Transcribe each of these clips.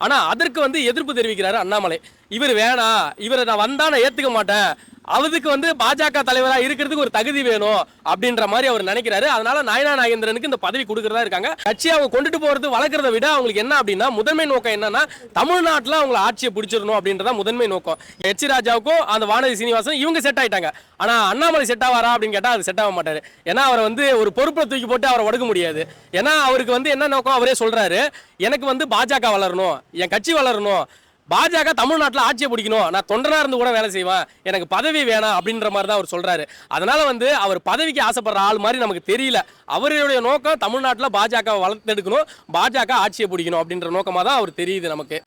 ஆனா அதற்கு வந்து எதிர்ப்பு தெரிவிக்கிறாரு அண்ணாமலை. இவர் வேணாம், இவரை நான் வந்தா நான் ஏத்துக்க மாட்டேன், அவருக்கு வந்து பாஜக தலைவரா இருக்கிறதுக்கு ஒரு தகுதி வேணும் அப்படின்ற மாதிரி அவர் நினைக்கிறாரு. அதனால நாயனா நாகேந்திரனுக்கு இந்த பதவி கொடுக்கறதா இருக்காங்க. கட்சி அவங்க கொண்டுட்டு போறது வளர்க்கறத விட அவங்களுக்கு என்ன அப்படின்னா முதன்மை நோக்கம் என்னன்னா தமிழ்நாட்டில் அவங்களை ஆட்சியை பிடிச்சிடணும் அப்படின்றத முதன்மை நோக்கம். எச் ராஜாவுக்கும் அந்த வானதி சீனிவாசன் இவங்க செட் ஆயிட்டாங்க. ஆனா அண்ணாமலை செட் ஆவாரா அப்படின்னு கேட்டா அது செட் ஆக மாட்டாரு. ஏன்னா அவரை வந்து ஒரு பொறுப்பை தூக்கி போட்டு அவரை ஒடுக்க முடியாது. ஏன்னா அவருக்கு வந்து என்ன நோக்கம் அவரே சொல்றாரு, எனக்கு வந்து பாஜக வளரணும், என் கட்சி வளரணும், பாஜக தமிழ்நாட்டில் ஆட்சியை பிடிக்கணும், நான் தொண்டனா இருந்து கூட வேலை செய்வேன், எனக்கு பதவி வேணாம் அப்படின்ற மாதிரி தான் அவர் சொல்றாரு. அதனால வந்து அவர் பதவிக்கு ஆசைப்படுற ஆள் மாதிரி நமக்கு தெரியல. அவருடைய நோக்கம் தமிழ்நாட்டில் பாஜக வளர்த்தெடுக்கணும், பாஜக ஆட்சியை பிடிக்கணும் அப்படின்ற நோக்கமாக தான் அவர் தெரியுது நமக்கு.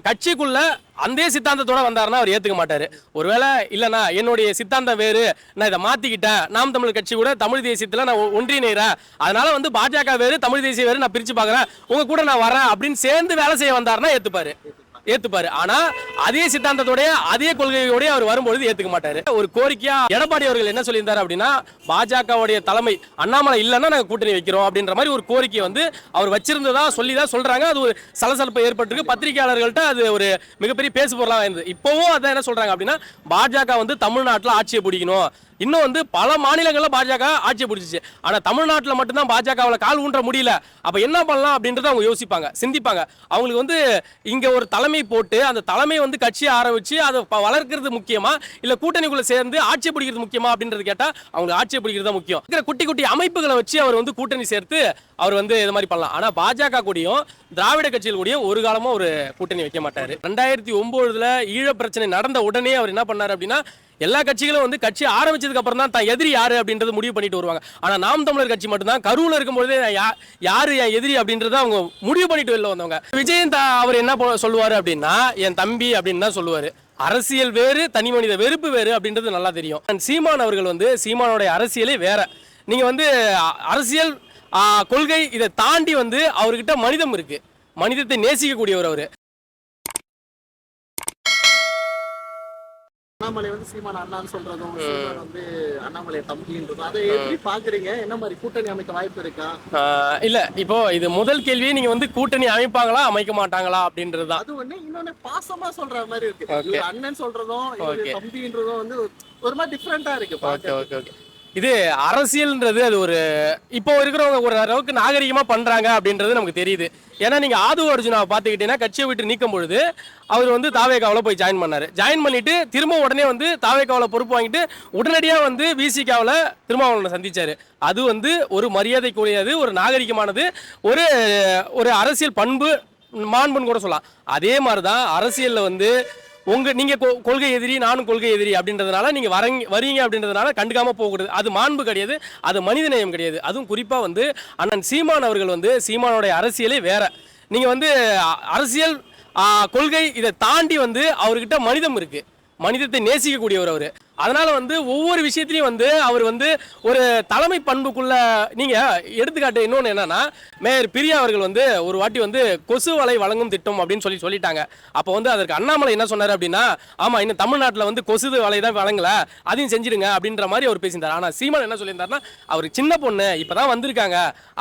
கட்சிக்குள்ள அந்த சித்தாந்தத்தோட வந்தாருன்னா அவர் ஏத்துக்க மாட்டாரு. ஒருவேளை இல்லைனா என்னுடைய சித்தாந்தம் வேறு, நான் இதை மாத்திக்கிட்டேன், நாம் தமிழர் கட்சி கூட தமிழ் தேசியத்தில் நான் ஒன்றிணைறேன், அதனால வந்து பாஜக வேறு தமிழ் தேசியம் வேறு நான் பிரிச்சு பார்க்குறேன், உங்க கூட நான் வரேன் அப்படின்னு சேர்ந்து வேலை செய்ய வந்தாருன்னா ஏத்துப்பாரு. ஆனா அதே சித்தாந்தத்தோட அதே கொள்கையோட அவர் வரும்பொழுது ஏத்துக்க மாட்டாரு. ஒரு கோரிக்கையா எடப்பாடி அவர்கள் என்ன சொல்லியிருந்தாரு அப்படின்னா, பாஜகவுடைய தலைமை அண்ணாமலை இல்லைன்னா நாங்கள் கூட்டணி வைக்கிறோம் அப்படின்ற மாதிரி ஒரு கோரிக்கை வந்து அவர் வச்சிருந்ததா சொல்லிதான் சொல்றாங்க. அது ஒரு சலசலப்பு ஏற்பட்டிருக்கு. பத்திரிகையாளர்கள்ட்ட அது ஒரு மிகப்பெரிய பேசு பொருளாக இருந்தது. இப்பவும் அதான் என்ன சொல்றாங்க அப்படின்னா, பாஜக வந்து தமிழ்நாட்டில் ஆட்சியை பிடிக்கணும், இன்னும் வந்து பல மாநிலங்களில் பாஜக ஆட்சி பிடிச்சிச்சு, ஆனால் தமிழ்நாட்டில் மட்டும்தான் பாஜகவில் கால் ஊன்ற முடியல. அப்போ என்ன பண்ணலாம் அப்படின்றத அவங்க யோசிப்பாங்க, சிந்திப்பாங்க. அவங்களுக்கு வந்து இங்கே ஒரு தலைமை போட்டு அந்த தலைமை வந்து கட்சியை ஆரம்பிச்சு அதை வளர்க்கறது முக்கியமா இல்லை கூட்டணிக்குள்ள சேர்ந்து ஆட்சி பிடிக்கிறது முக்கியமா அப்படின்றது கேட்டால் அவங்களுக்கு ஆட்சி பிடிக்கிறது தான் முக்கியம். இருக்கிற குட்டி குட்டி அமைப்புகளை வச்சு அவர் வந்து கூட்டணி சேர்த்து அவர் வந்து இது மாதிரி பண்ணலாம். ஆனால் பாஜக கூடயும் திராவிட கட்சிகள் கூடயும் ஒரு காலமும் ஒரு கூட்டணி வைக்க மாட்டார். 2009 ஈழ பிரச்சனை நடந்த உடனே அவர் என்ன பண்ணார் அப்படின்னா, எல்லா கட்சிகளும் வந்து கட்சி ஆரம்பிச்சதுக்கு அப்புறம் தான் தான் எதிரி யாரு அப்படின்றது முடிவு பண்ணிட்டு வருவாங்க. ஆனா நாம் தமிழர் கட்சி மட்டும்தான் கரூர்ல இருக்கும்போதே யாரு என் எதிரி அப்படின்றத அவங்க முடிவு பண்ணிட்டு வெளில வந்தவங்க. விஜயன் அவர் என்ன சொல்லுவாரு அப்படின்னா, என் தம்பி அப்படின்னு தான் சொல்லுவாரு. அரசியல் வேறு, தனி மனித வெறுப்பு வேறு அப்படின்றது நல்லா தெரியும். சீமான் அவர்கள் வந்து சீமானோட அரசியலே வேற. நீங்க வந்து அரசியல் கொள்கை இதை தாண்டி வந்து அவர்கிட்ட மனிதம் இருக்கு, மனிதத்தை நேசிக்கக்கூடியவர் அவரு. அண்ணாமலை வந்து சீமான் அண்ணான்னு சொல்றதும், சீமான் வந்து அண்ணாமலை தம்பின்றதும், அதை எப்படி பாக்குறீங்க? என்ன மாதிரி கூட்டணி அமைக்க வாய்ப்பு இருக்கா? இல்ல, இப்போ இது முதல் கேள்வி, நீங்க வந்து கூட்டணி அமைப்பாங்களா அமைக்க மாட்டாங்களா அப்படின்றதுதான். அது ஒண்ணு. இன்னொன்னு பாசமா சொல்ற மாதிரி இருக்கு. அண்ணன் சொல்றதும் தம்பின்றதும் வந்து ஒரு மாதிரி டிஃபரெண்டா இருக்கு. இது அரசியல்ன்றது அது ஒரு இப்போ இருக்கிறவங்க ஒரு அளவுக்கு நாகரிகமா பண்றாங்க அப்படின்றது நமக்கு தெரியுது. ஏன்னா நீங்க ஆது அர்ஜுனாவை பார்த்துக்கிட்டீங்கன்னா கட்சியை விட்டு நீக்கும் பொழுது அவர் வந்து தாவேகாவில் போய் ஜாயின் பண்ணாரு. ஜாயின் பண்ணிட்டு திரும்ப உடனே வந்து தாவேகாவில் பொறுப்பு வாங்கிட்டு உடனடியாக வந்து விசிகாவில் திருமாவளவனை சந்திச்சாரு. அது வந்து ஒரு மரியாதைக்குரியது, ஒரு நாகரிகமானது, ஒரு ஒரு அரசியல் பண்பு மாண்புன்னு கூட சொல்லலாம். அதே மாதிரி தான் அரசியலில் வந்து நீங்க கொள்கை எதிரி, நானும் கொள்கை எதிரி அப்படின்றதுனால நீங்க வரீங்க அப்படின்றதுனால கண்டுக்காம போகக்கூடாது. அது மாண்பு கிடையாது, அது மனிதநேயம் கிடையாது. அதுவும் குறிப்பா வந்து அண்ணன் சீமான் அவர்கள் வந்து சீமானோட அரசியலே வேற. நீங்க வந்து அரசியல் கொள்கை இதை தாண்டி வந்து அவர்கிட்ட மனிதம் இருக்கு, மனிதத்தை நேசிக்கக்கூடியவர் அவரு. அதனால வந்து ஒவ்வொரு விஷயத்திலையும் வந்து அவர் வந்து ஒரு தலைமை பண்புக்குள்ள நீங்க எடுத்துக்காட்டு. இன்னொன்று என்னன்னா, மேயர் பிரியா அவர்கள் வந்து ஒரு வாட்டி வந்து கொசு வலை வழங்கும் திட்டம் அப்படின்னு சொல்லிட்டாங்க. அப்போ வந்து அதற்கு அண்ணாமலை என்ன சொன்னார் அப்படின்னா, ஆமா இன்னும் தமிழ்நாட்டில் வந்து கொசு வலை தான் வழங்கல, அதையும் செஞ்சிடுங்க அப்படின்ற மாதிரி அவர் பேசியிருந்தார். ஆனால் சீமான் என்ன சொல்லியிருந்தாருன்னா, அவர் சின்ன பொண்ணு இப்பதான் வந்திருக்காங்க,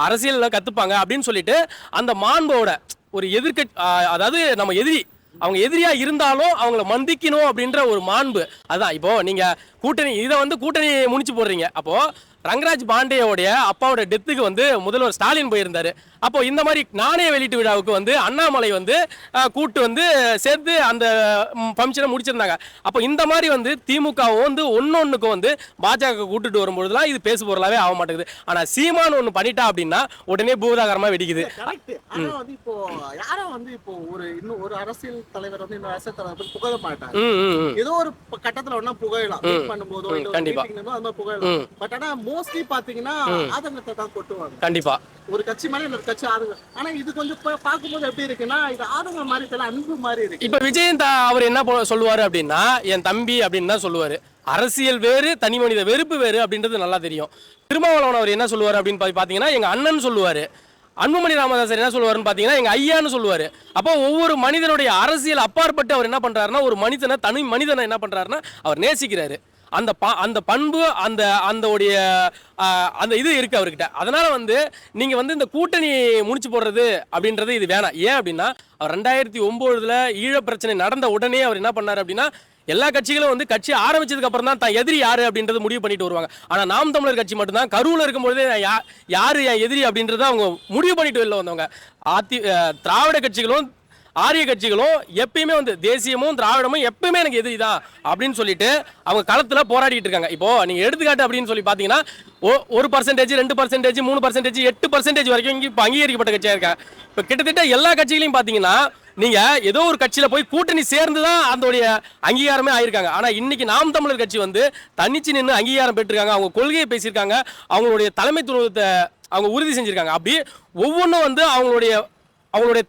அரசியலில் கத்துப்பாங்க அப்படின்னு சொல்லிட்டு அந்த மாண்போட ஒரு எதிர்க்க, அதாவது நம்ம எதிரி, அவங்க எதிரியா இருந்தாலும் அவங்கள மந்திக்கணும் அப்படின்ற ஒரு மாண்பு. அதான் இப்போ நீங்க கூட்டணி இதை வந்து கூட்டணி முடிச்சு போடுறீங்க. அப்போ ரங்கராஜ் பாண்டேயோடைய அப்பாவோட டெத்துக்கு வந்து முதல்வர் ஸ்டாலின் போயிருந்தாரு. அப்போ இந்த மாதிரி நாணய வெளியீட்டு விழாவுக்கு வந்து அண்ணாமலை வந்து கூட்டு வந்து சேர்த்து அந்த ஃபங்க்ஷனை முடிச்சிருந்தாங்க. அப்போ இந்த மாதிரி வந்து திமுகவும் வந்து ஒன்னொன்னுக்கும் வந்து பாஜக கூட்டுட்டு வரும்பொழுதுலாம் இது பேசு பொருளாவே ஆக மாட்டேங்குது. ஆனா சீமான் ஒண்ணு பண்ணிட்டா அப்படின்னா உடனே பூதாகரமா வெடிக்குது. இப்போ யாரும் வந்து இப்போ ஒரு அரசியல் தலைவர் வந்து இன்னொரு அரசியல் தலைவர் புகழ மாட்டாங்க. ஏதோ ஒரு கட்டத்துல ஒன்னா புகழலாம், பண்ணும்போதோ கண்டிப்பா புகழலாம். பட் ஆனா மோஸ்ட்லி பாத்தீங்கன்னா ஆதங்கத்தை தான் கொட்டுவாங்க. கண்டிப்பா ஒரு கட்சி மாதிரி இன்னொரு கட்சி ஆதங்கம். ஆனா இது கொஞ்சம் பார்க்கும்போது எப்படி இருக்குன்னா, இது ஆதங்கம் மாதிரி தெரியல, அன்பு மாதிரி இருக்கு. இப்ப விஜயன் அவர் என்ன சொல்லுவாரு அப்படின்னா, என் தம்பி அப்படின்னு தான் சொல்லுவாரு. அரசியல் வேறு, தனி மனித வெறுப்பு வேறு அப்படின்றது நல்லா தெரியும். திருமாவளவன் அவர் என்ன சொல்லுவாரு அப்படின்னு பாத்தீங்கன்னா, எங்க அண்ணன் சொல்லுவாரு. அன்புமணி ராமதாஸ் என்ன சொல்லுவாருன்னு பாத்தீங்கன்னா, எங்க ஐயான்னு சொல்லுவாரு. அப்போ ஒவ்வொரு மனிதனுடைய அரசியல் அப்பாற்பட்டு அவர் என்ன பண்றாருன்னா, ஒரு மனிதனை தனி மனிதனை என்ன பண்றாருன்னா அவர் நேசிக்கிறாரு. அந்த பண்பு அந்த இது இருக்கு அவர்கிட்ட. அதனால வந்து நீங்க வந்து இந்த கூட்டணி முடிச்சு போடுறது அப்படின்றது இது வேணாம். ஏன் அப்படின்னா அவர் 2009 ஈழ பிரச்சனை நடந்த உடனே அவர் என்ன பண்ணாரு அப்படின்னா எல்லா கட்சிகளும் வந்து கட்சி ஆரம்பிச்சதுக்கு அப்புறம் தான் தான் எதிரி யாரு அப்படின்றது முடிவு பண்ணிட்டு வருவாங்க. ஆனா நாம் தமிழர் கட்சி மட்டும்தான் கருவுல இருக்கும்போதே யாரு என் எதிரி அப்படின்றத அவங்க முடிவு பண்ணிட்டு வெளில வந்தவங்க. திராவிட கட்சிகளும் ஆரிய கட்சிகளும் எப்பயுமே வந்து தேசியமும் திராவிடமும் எப்பயுமே எனக்கு எதிரி தான் அப்படின்னு சொல்லிட்டு அவங்க களத்துல போராடிட்டு இருக்காங்க. இப்போ நீங்க எடுத்துக்காட்டு அப்படின்னு சொல்லி பாத்தீங்கன்னா 1%, 2%, 3%, 8% வரைக்கும் இங்க இப்ப அங்கீகரிக்கப்பட்ட கட்சியா இருக்காங்க. இப்ப கிட்டத்தட்ட எல்லா கட்சிகளையும் பாத்தீங்கன்னா நீங்க ஏதோ ஒரு கட்சியில போய் கூட்டணி சேர்ந்துதான் அதோடைய அங்கீகாரமே ஆயிருக்காங்க. ஆனா இன்னைக்கு நாம் தமிழர் கட்சி வந்து தனிச்சு நின்று அங்கீகாரம் பெற்றிருக்காங்க. அவங்க கொள்கையை பேசியிருக்காங்க, அவங்களுடைய தலைமைத்துவத்தை அவங்க உறுதி செஞ்சிருக்காங்க. அப்படி ஒவ்வொன்றும் வந்து அவங்களுடைய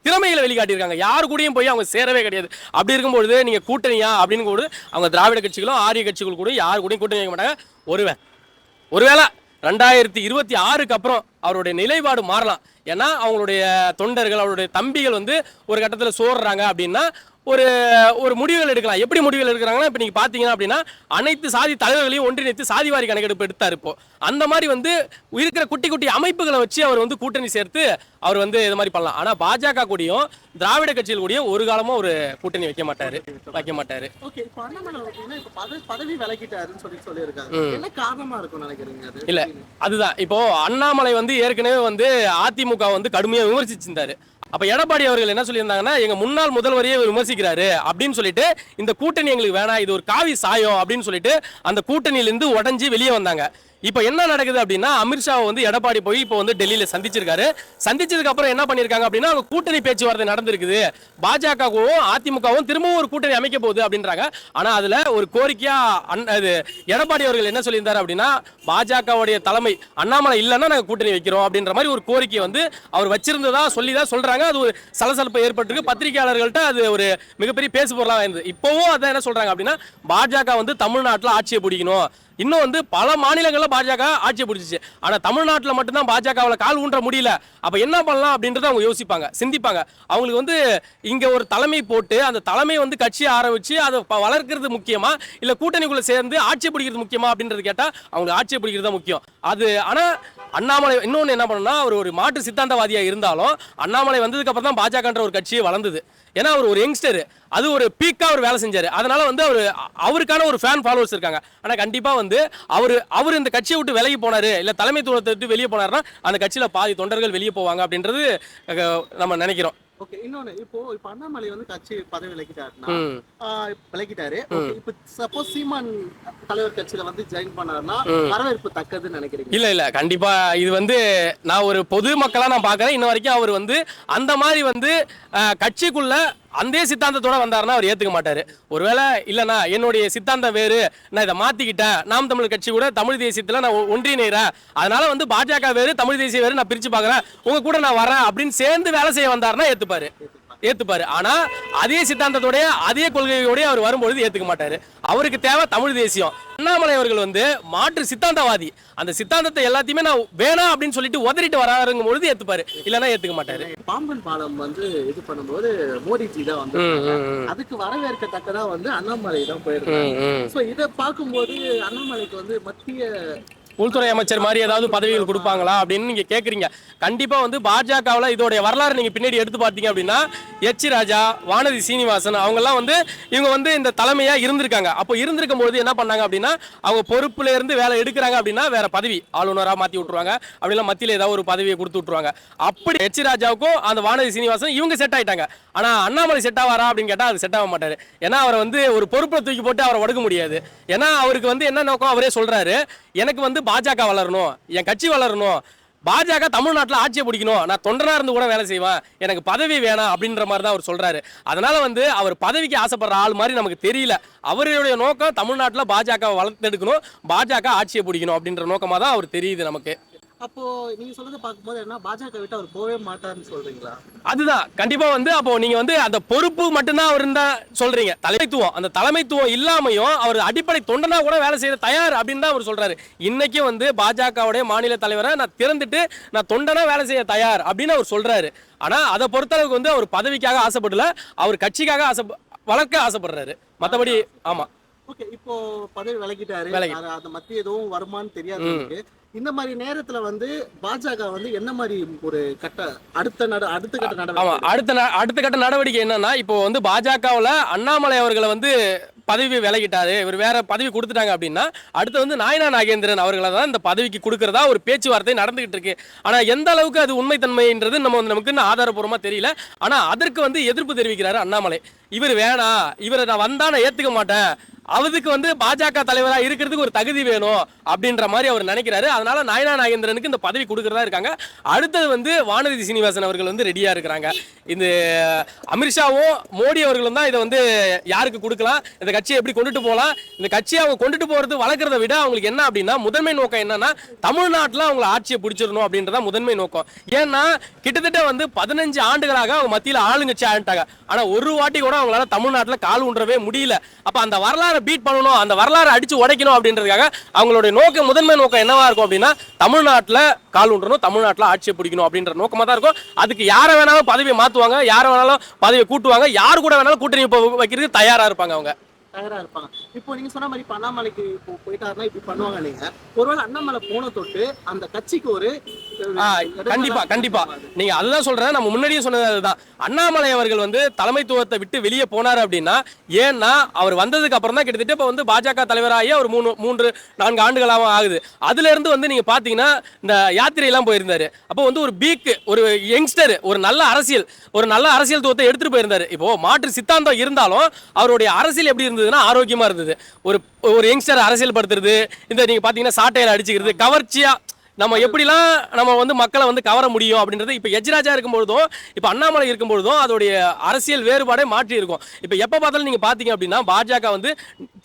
திறமைகளை வெளிக்காட்டியிருக்காங்க. யாரு கூடயும் போய் அவங்க சேரவே கிடையாது. அப்படி இருக்கும்போது நீங்க கூட்டணியா அப்படின்னு கூட அவங்க திராவிட கட்சிகளும் ஆரிய கட்சிகள் கூட யாரு கூடயும் கூட்டணி வைக்க மாட்டாங்க. ஒருவேளை 2026க்கு அப்புறம் அவருடைய நிலைப்பாடு மாறலாம். ஏன்னா அவங்களுடைய தொண்டர்கள் அவருடைய தம்பிகள் வந்து ஒரு கட்டத்தில் சோறுறாங்க அப்படின்னா ஒரு முடிவுகள் எடுக்கலாம். எப்படி முடிவுகள் எடுக்கிறாங்கன்னா இப்போ நீங்கள் பார்த்தீங்கன்னா அப்படின்னா அனைத்து சாதி தலைவர்களையும் ஒன்றிணைத்து சாதிவாரி கணக்கெடுப்பு எடுத்தார். இப்போ அந்த மாதிரி வந்து இருக்கிற குட்டி குட்டி அமைப்புகளை வச்சு அவர் வந்து கூட்டணி சேர்த்து அவர் வந்து இது மாதிரி பண்ணலாம். ஆனால் பாஜக கூடயும் திராவிட கட்சிகள் கூடயும் ஒரு காலமும் ஒரு கூட்டணி வைக்க மாட்டாரு. ஓகே, இப்போ அண்ணாமலை இப்போ பதவி விலகிட்டாருன்னு சொல்லியிருக்காங்க. என்ன காரணமா இருக்கும் நினைக்கிறீங்க? இல்ல அதுதான் இப்போ அண்ணாமலை வந்து ஏற்கனவே வந்து அதிமுக வந்து கடுமையாக விமர்சிச்சிருந்தாரு. அப்ப எடப்பாடி அவர்கள் என்ன சொல்லியிருந்தாங்கன்னா எங்க முன்னாள் முதல்வரையே விமர்சிக்கிறாரு அப்படின்னு சொல்லிட்டு இந்த கூட்டணி எங்களுக்கு வேணாம், இது ஒரு காவி சாயம் அப்படின்னு சொல்லிட்டு அந்த கூட்டணியிலிருந்து உடஞ்சி வெளியே வந்தாங்க. இப்போ என்ன நடக்குது அப்படின்னா அமித்ஷாவை வந்து எடப்பாடி போய் இப்போ வந்து டெல்லியில சந்திச்சிருக்காரு. சந்திச்சதுக்கு அப்புறம் என்ன பண்ணிருக்காங்க அப்படின்னா அவங்க கூட்டணி பேச்சுவார்த்தை நடந்திருக்குது. பாஜகவும் அதிமுகவும் திரும்பவும் ஒரு கூட்டணி அமைக்க போகுது அப்படின்றாங்க. ஆனா அதுல ஒரு கோரிக்கையா எடப்பாடி அவர்கள் என்ன சொல்லியிருந்தாரு அப்படின்னா பாஜகவுடைய தலைமை அண்ணாமலை இல்லைன்னா நாங்க கூட்டணி வைக்கிறோம் அப்படின்ற மாதிரி ஒரு கோரிக்கை வந்து அவர் வச்சிருந்ததா சொல்லிதான் சொல்றாங்க. அது ஒரு சலசலப்பு ஏற்பட்டிருக்கு. பத்திரிகையாளர்கள்ட்ட அது ஒரு மிகப்பெரிய பேசு பொருளா இருந்தது. இப்பவும் அதான் என்ன சொல்றாங்க அப்படின்னா பாஜக வந்து தமிழ்நாட்டில் ஆட்சியை பிடிக்கணும். இன்னும் வந்து பல மாநிலங்களில் பாஜக ஆட்சியை பிடிச்சிச்சு. ஆனால் தமிழ்நாட்டில் மட்டும்தான் பாஜகவில் கால் ஊன்ற முடியல. அப்போ என்ன பண்ணலாம் அப்படின்றத அவங்க யோசிப்பாங்க, சிந்திப்பாங்க. அவங்களுக்கு வந்து இங்கே ஒரு தலைமை போட்டு அந்த தலைமை வந்து கட்சியை ஆரம்பித்து அதை வளர்க்கறது முக்கியமா இல்லை கூட்டணிக்குள்ளே சேர்ந்து ஆட்சியை பிடிக்கிறது முக்கியமா அப்படின்றது கேட்டால் அவங்களுக்கு ஆட்சியை பிடிக்கிறது தான் முக்கியம். அது ஆனால் அண்ணாமலை இன்னொன்று என்ன பண்ணணும்னா அவர் ஒரு மாற்று சித்தாந்தவாதியாக இருந்தாலும் அண்ணாமலை வந்ததுக்கு அப்புறம் தான் பாஜகன்ற ஒரு கட்சியை வளர்ந்தது. ஏன்னா அவர் ஒரு யங்ஸ்டர், அது ஒரு பீக்கா அவர் வேலை செஞ்சாரு. அதனால வந்து அவருக்கான ஒரு ஃபேன் ஃபாலோவர்ஸ் இருக்காங்க. ஆனால் கண்டிப்பாக வந்து அவர் இந்த கட்சியை விட்டு விலகி போனாரு இல்லை தலைமைத்துவத்தை விட்டு வெளியே போனாருன்னா அந்த கட்சியில் பாதி தொண்டர்கள் வெளியே போவாங்க அப்படின்றது நம்ம நினைக்கிறோம். ஓகே, இன்னொன்னு இப்போ அண்ணாமலை வந்து கட்சி பதவி விலகிட்டாரு. இப்போ சப்போஸ் சீமான் தலைவர் கட்சியில வந்து ஜாயின் பண்ணாருன்னா வரவேற்பு தக்கதுன்னு நினைக்கிறீங்க? இல்ல கண்டிப்பா இது வந்து நான் ஒரு பொது மக்களா நான் பாக்குறேன். இன்ன வரைக்கும் அவர் வந்து அந்த மாதிரி வந்து கட்சிக்குள்ள அந்த சித்தாந்தத்தோட வந்தாருன்னா அவர் ஏத்துக்க மாட்டாரு. ஒருவேளை இல்லைன்னா என்னுடைய சித்தாந்தம் வேறு, நான் இதை மாத்திக்கிட்டேன், நாம் தமிழ் கட்சி கூட தமிழ் தேசியத்துல நான் ஒன்றிணைறேன், அதனால வந்து பாஜக வேறு தமிழ் தேசியம் வேறு நான் பிரிச்சு பாக்குறேன், உங்க கூட நான் வரேன் அப்படின்னு சேர்ந்து வேலை செய்ய வந்தாருன்னா ஏத்துப்பாரு. ஆனா அதே சித்தாந்தத்தோட அதே கொள்கையோட அவர் வரும்பொழுது ஏத்துக்க மாட்டாரு. அவருக்கு தேவை தமிழ் தேசியம். அண்ணாமலை அவர்கள் வந்து மாற்று சித்தாந்தவாதி. அந்த சித்தாந்தத்தை எல்லாத்தையுமே நான் வேணாம் அப்படின்னு சொல்லிட்டு உதறிட்டு வராருங்கும் பொழுது ஏத்துப்பாரு, இல்லைன்னா ஏத்துக்க மாட்டாரு. பாம்பன் பாலம் வந்து இது பண்ணும்போது மோடிஜி தான் வந்து அதுக்கு வரவேற்கத்தக்கதா வந்து அண்ணாமலை தான் போயிருக்காங்க. இதை பார்க்கும்போது அண்ணாமலைக்கு வந்து மத்திய உள்துறை அமைச்சர் மாதிரி ஏதாவது பதவிகள் கொடுப்பாங்களா அப்படின்னு நீங்க கேக்குறீங்க. கண்டிப்பா வந்து பாஜகவில் இதோடைய வரலாறு நீங்க பின்னாடி எடுத்து பார்த்தீங்க அப்படின்னா எச் ராஜா, வானதி சீனிவாசன் அவங்கெல்லாம் வந்து இவங்க வந்து இந்த தலைமையா இருந்திருக்காங்க. அப்போ இருந்திருக்கும் போது என்ன பண்ணாங்க அப்படின்னா அவங்க பொறுப்புல இருந்து வேலை எடுக்கிறாங்க அப்படின்னா வேற பதவி ஆளுநராக மாத்தி விட்டுருவாங்க, அப்படின்னா மத்தியில் ஏதாவது ஒரு பதவியை கொடுத்து விட்டுருவாங்க. அப்படி எச் ராஜாவுக்கும் அந்த வானதி சீனிவாசன் இவங்க செட் ஆயிட்டாங்க. ஆனா அண்ணாமலை செட் ஆவாரா அப்படின்னு கேட்டா அது செட் ஆக மாட்டாரு. ஏன்னா அவரை வந்து ஒரு பொறுப்பை தூக்கி போட்டு அவரை ஒடுக்க முடியாது. ஏன்னா அவருக்கு வந்து என்ன நோக்கம் அவரே சொல்றாரு, எனக்கு வந்து பாஜக வளரணும், என் கட்சி வளரணும், பாஜக தமிழ்நாட்டில் ஆட்சியை பிடிக்கணும், நான் தொண்டனா இருந்து கூட வேலை செய்வேன், எனக்கு பதவி வேணாம் அப்படின்ற மாதிரி தான் அவர் சொல்றாரு. அதனால வந்து அவர் பதவிக்கு ஆசைப்படுற ஆள் மாதிரி நமக்கு தெரியல. அவருடைய நோக்கம் தமிழ்நாட்டில் பாஜக வளர்த்தெடுக்கணும், பாஜக ஆட்சியை பிடிக்கணும் அப்படின்ற நோக்கமாக தான் அவர் தெரியுது நமக்கு. அப்போ நீங்க சொல்றதை பார்க்கும்போது என்ன பாஜக விட்டு அவர் போவே மாட்டாருன்னு சொல்றீங்களா? அதுதான் கண்டிப்பா வந்து அப்போ நீங்க வந்து அந்த பொறுப்பு மட்டும்தான் அவர் இருந்தா சொல்றீங்க. தலைமைத்துவம், அந்த தலைமைத்துவம் இல்லாமையும் அவர் அடிப்படை தொண்டனா கூட வேலை செய்ய தயார் அப்படின்னு தான் அவர் சொல்றாரு. இன்னைக்கு வந்து பாஜகவுடைய மாநில தலைவரை நான் திறந்துட்டு நான் தொண்டனா வேலை செய்ய தயார் அப்படின்னு அவர் சொல்றாரு. ஆனா அதை பொறுத்தளவுக்கு வந்து அவர் பதவிக்காக ஆசைப்படல, அவர் கட்சிக்காக வளர்க்க ஆசைப்படுறாரு. மற்றபடி ஆமா ஓகே, இப்போ பதவி விலகிட்டாரு, அந்த மத்திய எதுவும் வருமானு தெரியாது எனக்கு. இந்த மாதிரி நேரத்துல வந்து பாஜக வந்து என்ன மாதிரி ஒரு அடுத்த கட்ட நடவடிக்கை அடுத்த கட்ட நடவடிக்கை என்னன்னா, இப்போ வந்து பாஜகவுல அண்ணாமலை அவர்களை வந்து பதவி விலகிட்டாரு, இவர் வேற பதவி கொடுத்துட்டாங்க அப்படின்னா அடுத்து வந்து நாயனா நாகேந்திரன் அவர்களை தான் இந்த பதவிக்கு கொடுக்கறதா ஒரு பேச்சுவார்த்தை நடந்துகிட்டு இருக்கு. ஆனா எந்த அளவுக்கு அது உண்மைத்தன்மைன்றது நமக்கு ஆதாரப்பூர்வமா தெரியல. ஆனா அதற்கு வந்து எதிர்ப்பு தெரிவிக்கிறாரு அண்ணாமலை. இவர் வேணாம், இவரை நான் வந்தா நான் ஏத்துக்க மாட்டேன், அவருக்கு வந்து பாஜக தலைவரா இருக்கிறதுக்கு ஒரு தகுதி வேணும் அப்படின்ற மாதிரி அவர் நினைக்கிறாரு. அதனால நாயனா நாகேந்திரனுக்கு இந்த பதவி கொடுக்கறதா இருக்காங்க. அடுத்தது வந்து வானதி சீனிவாசன் அவர்கள் வந்து ரெடியா இருக்கிறாங்க. இந்த அமித்ஷாவும் மோடி அவர்களும் தான் இதை வந்து யாருக்கு கொடுக்கலாம், இந்த கட்சியை எப்படி கொண்டுட்டு போகலாம், இந்த கட்சியை அவங்க கொண்டுட்டு போறது வளர்க்கறத விட அவங்களுக்கு என்ன அப்படின்னா முதன்மை நோக்கம் என்னன்னா தமிழ்நாட்டில் அவங்களை ஆட்சியை பிடிச்சிடணும் அப்படின்றத முதன்மை நோக்கம். ஏன்னா கிட்டத்தட்ட வந்து 15 ஆண்டுகளாக அவங்க மத்தியில் ஆளுங்கட்சி ஆயிட்டாங்க. ஆனா ஒரு வாட்டி கூட அவங்களால தமிழ்நாட்டில் கால் ஊன்றவே முடியல. அப்ப அந்த வரலாறு பீட் பண்ணணும், அந்த வரலாறு அடிச்சு உடைக்கணும் அப்படின்றதுக்காக அவங்களுடைய நோக்கம், முதன்மை நோக்கம் என்னவா இருக்கும் அப்படின்னா தமிழ்நாட்டில் கால் ஊன்றணும், தமிழ்நாட்டில் ஆட்சியை பிடிக்கணும் அப்படின்ற நோக்கமா தான் இருக்கும். அதுக்கு யாரை வேணாலும் பதவியை மாத்துவாங்க, யாரை வேணாலும் பதவியை கூட்டுவாங்க, யாரு கூட வேணாலும் கூட்டணி வைக்கிறதுக்கு தயாரா இருப்பாங்க அவங்க. தயாரா இருப்பாங்க. இப்போ நீங்க சொன்ன மாதிரி இப்போ அண்ணாமலைக்கு இப்போ போயிட்டாருன்னா இப்படி பண்ணுவாங்க. நீங்க ஒருவேளை அண்ணாமலை போன தொட்டு அந்த கட்சிக்கு ஒரு கண்டிப்பா நீங்க அதுதான் சொல்றேன். நம்ம முன்னாடியே சொன்னது அதுதான். அண்ணாமலை அவர்கள் வந்து தலைமைத்துவத்தை விட்டு வெளியே போனார் அப்படின்னா, ஏன்னா அவர் வந்ததுக்கு அப்புறம் தான் கிட்டத்தட்ட இப்போ வந்து பாஜக தலைவராகி அவர் 3-4 ஆண்டுகளாக ஆகுது. அதுல இருந்து வந்து நீங்க பாத்தீங்கன்னா இந்த யாத்திரை எல்லாம் போயிருந்தாரு. அப்போ வந்து ஒரு யங்ஸ்டர் ஒரு நல்ல அரசியல் துவத்தை எடுத்துட்டு போயிருந்தாரு. இப்போ மாற்று சித்தாந்தம் இருந்தாலும் அவருடைய அரசியல் எப்படி இருந்ததுன்னா ஆரோக்கியமா இருந்தது. ஒரு யங்ஸ்டர் அரசியல் படுத்துறது, இந்த நீங்க பாத்தீங்கன்னா சாட்டையில அடிச்சுக்கிறது, கவர்ச்சியா நம்ம எப்படிலாம் நம்ம வந்து மக்களை வந்து கவர முடியும் அப்படின்றது இப்போ எஜ்ராஜா இருக்கும்பொழுதும் இப்போ அண்ணாமலை இருக்கும்பொழுதும் அதோடைய அரசியல் வேறுபாடே மாற்றி இருக்கும். இப்போ எப்போ பார்த்தாலும் நீங்கள் பார்த்தீங்க அப்படின்னா பாஜக வந்து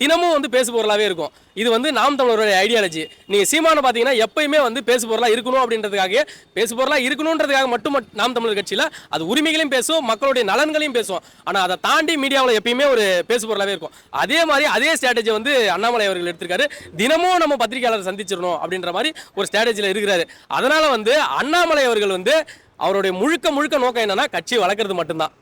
தினமும் வந்து பேசு பொருளாகவே இருக்கும். இது வந்து நாம் தமிழருடைய ஐடியாலஜி. நீங்கள் சீமானை பார்த்தீங்கன்னா எப்பயுமே வந்து பேசு பொருளாக இருக்கணும் அப்படின்றதுக்காக, பேசு பொருளாக இருக்கணுன்றதுக்காக மட்டும் நாம் தமிழர் கட்சியில் அது உரிமைகளையும் பேசும், மக்களுடைய நலன்களையும் பேசும். ஆனால் அதை தாண்டி மீடியாவில் எப்பயுமே ஒரு பேசு பொருளாகவே இருக்கும். அதே மாதிரி அதே ஸ்ட்ராட்டஜி வந்து அண்ணாமலை அவர்கள் எடுத்திருக்காரு. தினமும் நம்ம பத்திரிகையாளர் சந்திச்சிடணும் அப்படின்ற மாதிரி ஒரு ஸ்ட்ராட்டஜியில் இருக்கிறாரு. அதனால வந்து அண்ணாமலை அவர்கள் வந்து அவருடைய முழுக்க நோக்கம் என்னன்னா கட்சியை வளர்க்கறது மட்டும்தான்.